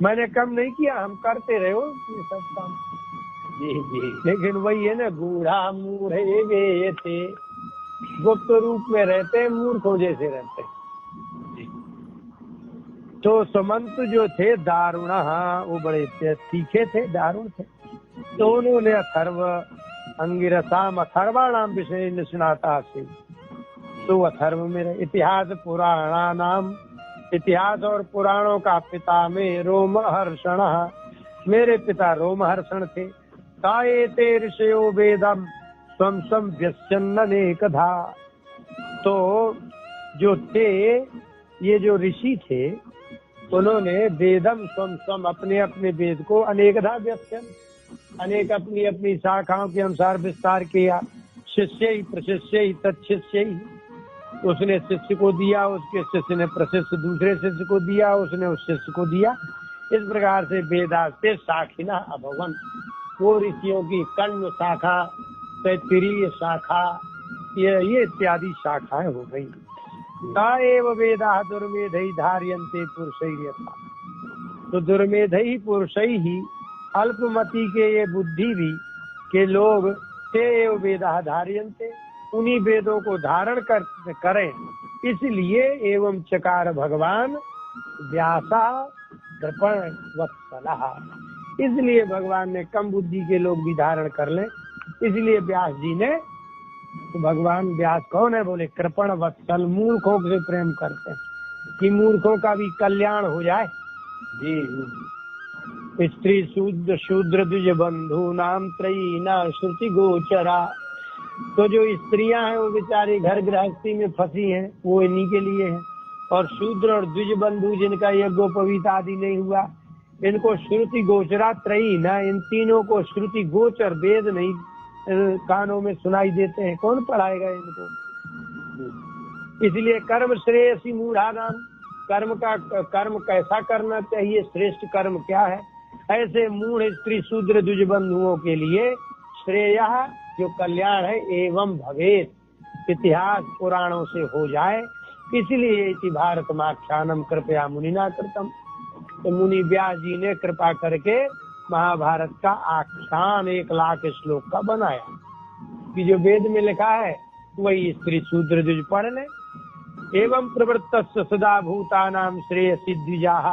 S1: मैंने कम नहीं किया, हम करते रहे हो ये सब काम। लेकिन वही है ना, गूढ़ा मूढ़े वे थे, गुप्त रूप में रहते, मूर्खों जैसे रहते। तो सुमंत जो थे दारुण, वो बड़े तीखे थे, दारुण थे। तो उन्होंने अथर्व अंगिरसाम अथर्वाणाम विषय निष्णाता से, तो अथर्व में रहे। इतिहास पुराणानाम, इतिहास और पुराणों का पिता में रोमहर्षण, मेरे पिता रोमहर्षण थे। ताएते ऋषयो वेदम स्वम स्वम व्यस्यन्नेकधा। तो जो थे ये जो ऋषि थे, उन्होंने वेदम स्वम स्वम अपने अपने वेद को अनेकधा व्यस्यन, अनेक अपनी अपनी शाखाओं के अनुसार विस्तार किया। शिष्य ही प्रशिष्य ही तत्शिष्य ही, उसने शिष्य को दिया, उसके शिष्य ने प्रशिष्य दूसरे शिष्य को दिया, उसने उस शिष्य को दिया। इस प्रकार से वेदास्ते शाखिना अभवन, वो ऋषियों की कण्व शाखा, तैत्तिरीय शाखा, ये इत्यादि शाखाएं हो गई। एव वेदा दुर्मेधई धार्यन्ते पुरुषै यथा। तो दुर्मेधई पुरुषै ही, अल्पमति के ये बुद्धि भी के लोग ते एव वेदा धार्यन्ते, उन्हीं वेदों को धारण करें। इसलिए एवं चकार भगवान व्यासा कृपण वत्सला, इसलिए भगवान ने कम बुद्धि के लोग भी धारण कर लें। इसलिए व्यास जी ने, तो भगवान व्यास कौन है, बोले कृपण वत्सल, मूर्खों से प्रेम करते हैं कि मूर्खों का भी कल्याण हो जाए। जी स्त्री शूद्र द्विज बंधु नाम त्रयी न श्रुति गोचरा। तो जो स्त्रियां हैं वो बेचारी घर गृहस्थी में फंसी हैं, वो इन्हीं के लिए हैं। और शूद्र और द्विज बंधु जिनका यज्ञोपवीत आदि नहीं हुआ, इनको श्रुति गोचरा त्रयी न, इन तीनों को श्रुति गोचर वेद नहीं कानों में सुनाई देते हैं, कौन पढ़ाएगा इनको। इसलिए कर्म श्रेयसी मूढ़ा नाम, कर्म कैसा करना चाहिए, श्रेष्ठ कर्म क्या है, ऐसे मूढ़ स्त्री शूद्र द्विज बंधुओं के लिए श्रेय जो कल्याण है एवं भवेत, इतिहास पुराणों से हो जाए, इसलिए इति भारतमाख्यानम कृपया मुनिना कृतम। तो मुनि व्यास जी ने कृपा करके महाभारत का आख्यान 1 लाख श्लोक का बनाया कि जो वेद में लिखा है वही स्त्री शूद्र द्विज पढ़ ले। एवं प्रवृत्तस्य सदा भूतानां श्रेयसी द्विजाः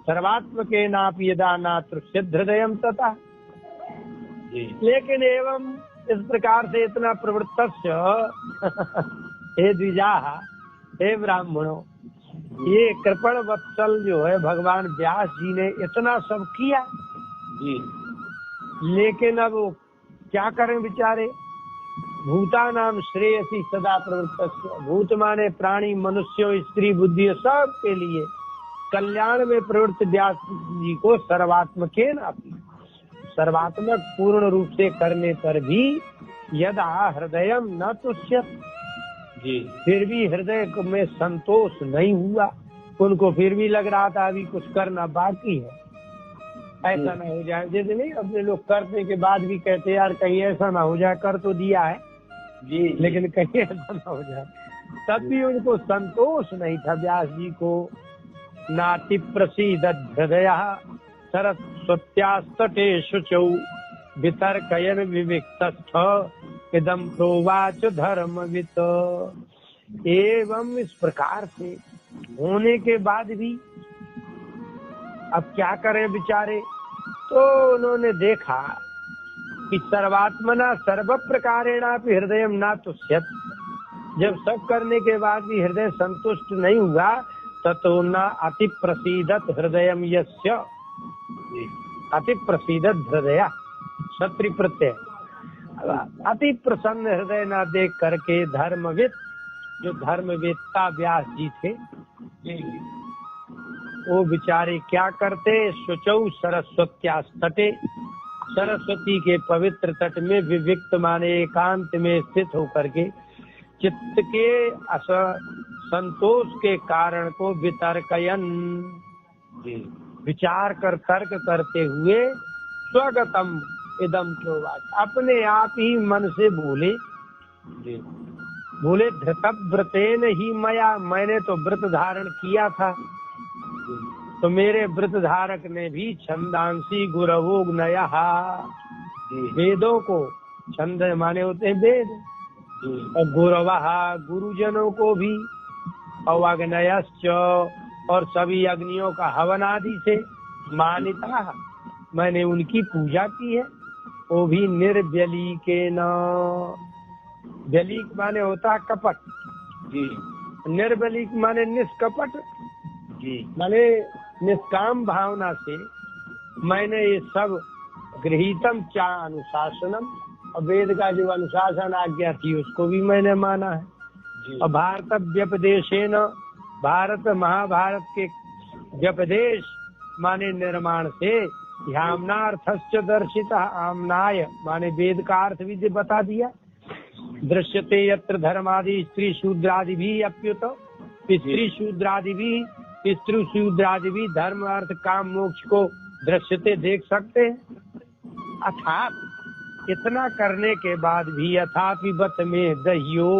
S1: सर्वात्मके नापि यदा नातृष्यद् हृदयं तथा। लेकिन एवं इस प्रकार से इतना प्रवृत्तस्य हे द्विजाः, हे ब्राह्मणों, ये कृपण वत्सल जो है भगवान व्यास जी ने इतना सब किया
S2: जी,
S1: लेकिन अब वो क्या करें बेचारे। भूतानाम श्रेयसी सदा प्रवृत्तस्य, भूत माने प्राणी, मनुष्यों, स्त्री, बुद्धि, सब के लिए कल्याण में प्रवृत्त व्यास जी को सर्वात्मके नापि, सर्वात्मक पूर्ण रूप से करने पर भी यदा हृदयम न तुष्यत,
S2: जी,
S1: फिर भी हृदय में संतोष नहीं हुआ, उनको फिर भी लग रहा था अभी कुछ करना बाकी है। ऐसा ना हो जाए, जैसे नहीं अपने लोग करने के बाद भी कहते यार कहीं ऐसा ना हो जाए, कर तो दिया है
S2: जी,
S1: लेकिन कहीं ऐसा ना हो जाए, तब भी उनको संतोष नहीं था व्यास जी को। नाति प्रसीद हृदय सरस्वत्यास्तटे शुचौ वितर्कयन विविक्तस्थ इदं प्रोवाच धर्मवित्। एवं इस प्रकार से होने के बाद भी अब क्या करें बेचारे, तो उन्होंने देखा कि सर्वात्मना सर्व प्रकारेणापि हृदय न तुष्यत, जब सब करने के बाद भी हृदय संतुष्ट नहीं हुआ, ततो न अति प्रसीदत हृदय यस्य, अति प्रसीदत हृदय क्षत्रि प्रत्यय, अति प्रसन्न हृदय न देख करके धर्मविद, जो धर्मवेत्ता व्यास जी थे, वो बेचारे क्या करते, शुचौ सरस्वत्यास्तटे, सरस्वती के पवित्र तट में विविक्त माने एकांत में स्थित होकर के चित्त के संतोष के कारण को वितर्कयन, विचार कर तर्क करते हुए स्वगतम इदम प्रोवाच, अपने आप ही मन से बोले, बोले धृतव्रतेन ही मया, मैंने तो व्रत धारण किया था, तो मेरे व्रत धारक ने भी छंदांसी गुरवो नयः, वेदों को, छंद माने होते हैं वेद, और गुरवः गुरुजनों को भी, और अग्नयश्च और सभी अग्नियों का हवन आदि से मानिता, मैंने उनकी पूजा की है, वो भी निर्व्यलीकेन, व्यलीक माने होता है कपट
S2: जी,
S1: निर्व्यलीक माने निष्कपट
S2: जी,
S1: माने निष्काम भावना से मैंने ये सब गृहीतम चा अनुशासनम, और वेद का जो अनुशासन आज्ञा थी उसको भी मैंने माना है, और भारत व्यपदेशेन, भारत महाभारत के व्यपदेश माने निर्माण से, ध्यानार्थस्य दर्शिता, आमनाय माने वेद का अर्थ भी बता दिया, दृश्यते यत्र धर्मादि स्त्री शूद्रादि भी अप्युत, स्त्री शूद्रादि भी, स्त्री शूद्रादि भी धर्म अर्थ काम मोक्ष को दृश्यते देख सकते हैं। अर्थात इतना करने के बाद भी अथापि बत में दह्यो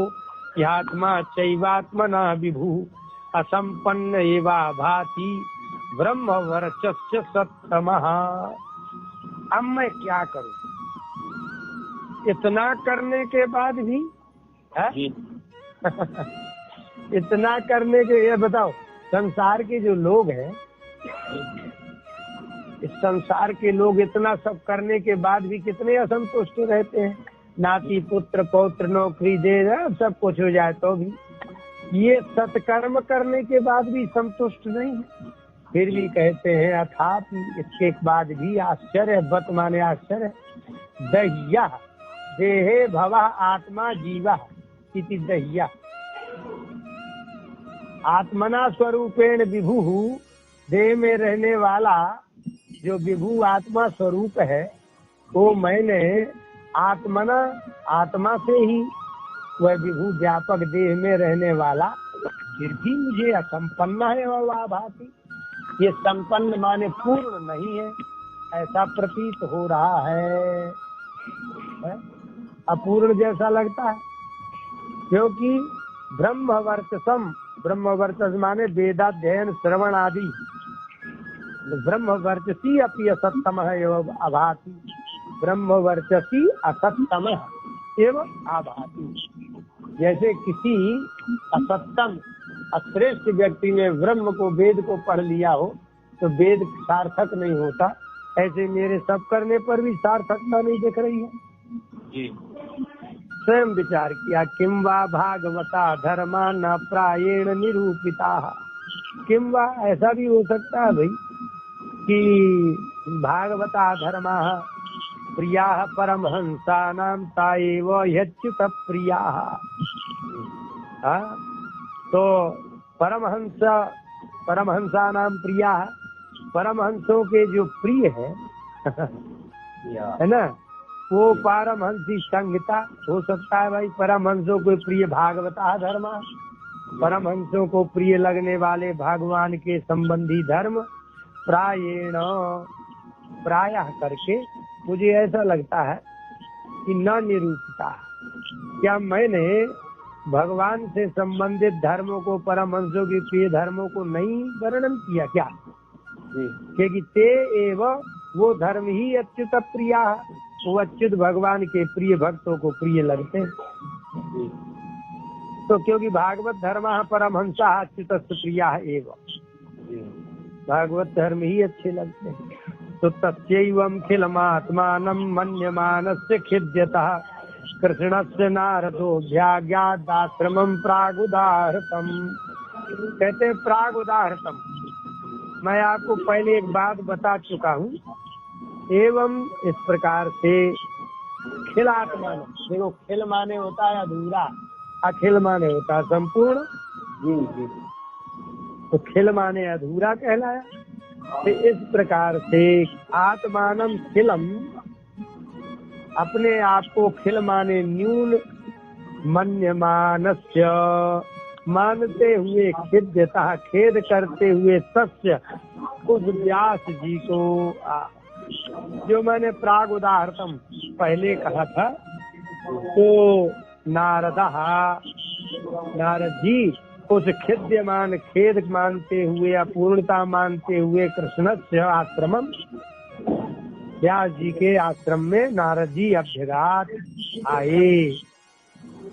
S1: यात्मा चैवात्मना विभु असंपन्न एवा भाति ब्रह्म वर्चस्य सत्तमः। अब मैं क्या करूं, इतना करने के बाद भी है? इतना करने के, ये बताओ संसार के जो लोग हैं, इस संसार के लोग इतना सब करने के बाद भी कितने असंतुष्ट रहते हैं, नाती पुत्र पौत्र नौकरी दे रहे सब कुछ हो जाए तो भी, ये सत्कर्म करने के बाद भी संतुष्ट नहीं है, फिर भी कहते हैं अथापि, इसके बाद भी आश्चर्य, बत माने आश्चर्य, दह्या देहे भवा आत्मा जीवा इति दह्या, आत्मना स्वरूपेण विभु, देह में रहने वाला जो विभु आत्मा स्वरूप है वो मैंने आत्मा से ही वह विभु व्यापक देह में रहने वाला फिर भी मुझे असंपन्न है वह भांति। ये संपन्न माने पूर्ण नहीं है ऐसा प्रतीत हो रहा है? अपूर्ण जैसा लगता है, क्योंकि ब्रह्मवर्चस माने वेदाध्ययन श्रवण आदि, ब्रह्मवर्चसी अपि असत्तमः एवं अभाति, ब्रह्मवर्चसी असत्तमः एवं अभाति। जैसे किसी असत्तम अश्रेष्ठ व्यक्ति ने ब्रह्म को वेद को पढ़ लिया हो तो वेद सार्थक नहीं होता, ऐसे मेरे सब करने पर भी सार्थकता नहीं दिख रही है।
S2: जी।
S1: स्वयं विचार किया, किम वा भागवता धर्मा न प्रायेण निरूपिता। किम वा ऐसा भी हो सकता है भाई कि भागवता धर्मा प्रिया परमहंसानां ताएव ह्यच्युत प्रिया। तो परमहंसानां प्रिया, परमहंसों के जो प्रिय है ना, वो पारमहंसी संहिता हो सकता है भाई। परमहंसों को प्रिय भागवता धर्म, परमहंसों को प्रिय लगने वाले भगवान के संबंधी धर्म प्रायः करके मुझे ऐसा लगता है कि न निरूपिता। क्या मैंने भगवान से संबंधित धर्मों को, परमहंसों के प्रिय धर्मों को नहीं वर्णन किया क्या? क्योंकि ते एवं वो धर्म ही अच्युत प्रिया, वो अच्युत भगवान के प्रिय भक्तों को प्रिय लगते हैं। तो क्योंकि भागवत धर्म परमहंसा अच्युत प्रिया एवं, भागवत धर्म ही अच्छे लगते हैं। तो तस्यैवं खिलमात्मानं मन्यमानस्य खिद्यतः कृष्णस्य नारदोऽभ्याज्ञादाश्रमं प्रागुदाहृतम्। कहते हैं प्रागुदाहृतम, मैं आपको पहले एक बात बता चुका हूँ। एवं इस प्रकार से खिल आत्मा, देखो खिल माने होता है अधूरा, अखिल माने होता है संपूर्ण। जी। तो खिल माने अधूरा कहलाया। तो इस प्रकार से आत्मानम खिलम, अपने आप को खिल माने न्यून, मन्यमानस्य मानते हुए, खिद्यतः खेद करते हुए, तस्य उस व्यास जी को, जो मैंने प्राग उदाहरणम पहले कहा था, तो नारद जी उस खिद्यमान खेद मानते हुए, अपूर्णता मानते हुए कृष्णस्य आश्रमम, व्यास जी के आश्रम में नारद जी अभ्यगात आए।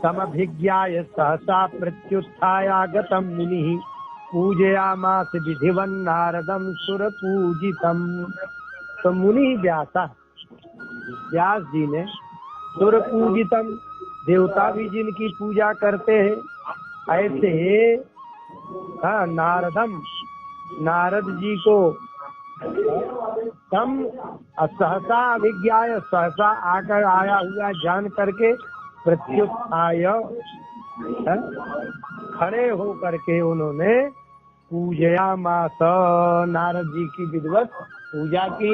S1: तमभिज्ञाय सहसा प्रत्युत्थायागतं मुनिः पूजयामास विधिवन् नारदं सुरपूजितम्। तो मुनि व्यास जी ने सुरपूजितम, देवता भी जिनकी पूजा करते हैं, ऐसे नारद जी को तम सहसा अभिज्ञाय, सहसा आकर आया हुआ जान करके, प्रत्युत्थाय खड़े हो करके उन्होंने पूजयामास, नारद जी की विधिवत पूजा की।